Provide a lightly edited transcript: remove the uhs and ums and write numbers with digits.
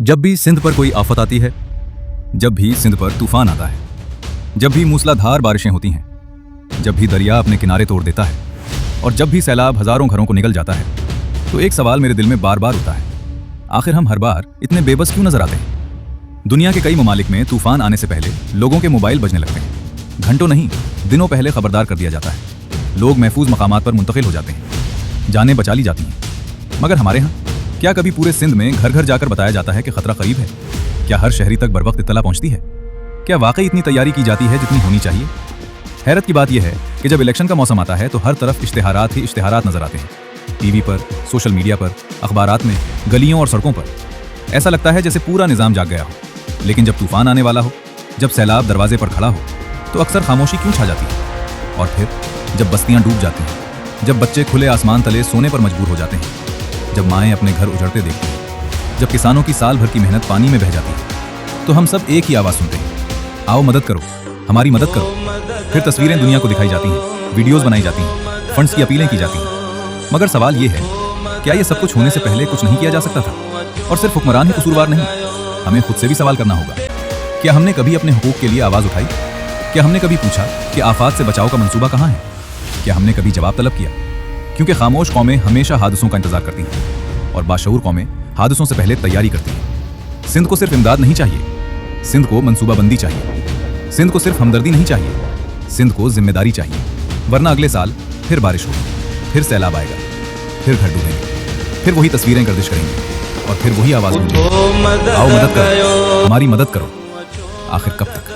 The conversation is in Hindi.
जब भी सिंध पर कोई आफत आती है, जब भी सिंध पर तूफान आता है, जब भी मूसलाधार बारिशें होती हैं, जब भी दरिया अपने किनारे तोड़ देता है और जब भी सैलाब हजारों घरों को निगल जाता है, तो एक सवाल मेरे दिल में बार बार उठता है, आखिर हम हर बार इतने बेबस क्यों नजर आते हैं। दुनिया के कई ममालिक में तूफान आने से पहले लोगों के मोबाइल बजने लगते हैं। घंटों नहीं, दिनों पहले खबरदार कर दिया जाता है। लोग महफूज मकामात पर मुंतकिल हो जाते हैं, जानें बचा ली जाती हैं। मगर हमारे यहाँ क्या कभी पूरे सिंध में घर घर जाकर बताया जाता है कि खतरा करीब है? क्या हर शहरी तक बरवक्त इत्तला पहुंचती है? क्या वाकई इतनी तैयारी की जाती है जितनी होनी चाहिए? हैरत की बात यह है कि जब इलेक्शन का मौसम आता है तो हर तरफ इश्तिहारात ही इश्तिहारात नजर आते हैं। टीवी पर, सोशल मीडिया पर, अखबारात में, गलियों और सड़कों पर। ऐसा लगता है जैसे पूरा निजाम जाग गया हो। लेकिन जब तूफान आने वाला हो, जब सैलाब दरवाजे पर खड़ा हो, तो अक्सर खामोशी क्यों छा जाती है? और फिर जब बस्तियां डूब जाती हैं, जब बच्चे खुले आसमान तले सोने पर मजबूर हो जाते हैं, जब माएँ अपने घर उजड़ते देखती हैं, जब किसानों की साल भर की मेहनत पानी में बह जाती है, तो हम सब एक ही आवाज़ सुनते हैं, आओ मदद करो, हमारी मदद करो। फिर तस्वीरें दुनिया को दिखाई जाती हैं, वीडियोस बनाई जाती हैं, फंड्स की अपीलें की जाती हैं। मगर सवाल ये है, क्या ये सब कुछ होने से पहले कुछ नहीं किया जा सकता था? और सिर्फ हुक्मरान ही कसूरवार नहीं, हमें खुद से भी सवाल करना होगा। क्या हमने कभी अपने हुकूक के लिए आवाज़ उठाई? क्या हमने कभी पूछा कि आफात से बचाव का मंसूबा कहाँ है? क्या हमने कभी जवाब तलब किया? क्योंकि खामोश कौमें हमेशा हादसों का इंतजार करती हैं और बाशऊर कौमें हादसों से पहले तैयारी करती हैं। सिंध को सिर्फ इमदाद नहीं चाहिए, सिंध को मंसूबाबंदी चाहिए। सिंध को सिर्फ हमदर्दी नहीं चाहिए, सिंध को जिम्मेदारी चाहिए। वरना अगले साल फिर बारिश होगी, फिर सैलाब आएगा, फिर घर डूबेंगे, फिर वही तस्वीरें गर्दिश करेंगी और फिर वही आवाज़ गूंजेगी, आओ मदद करो, हमारी मदद करो। आखिर कब तक?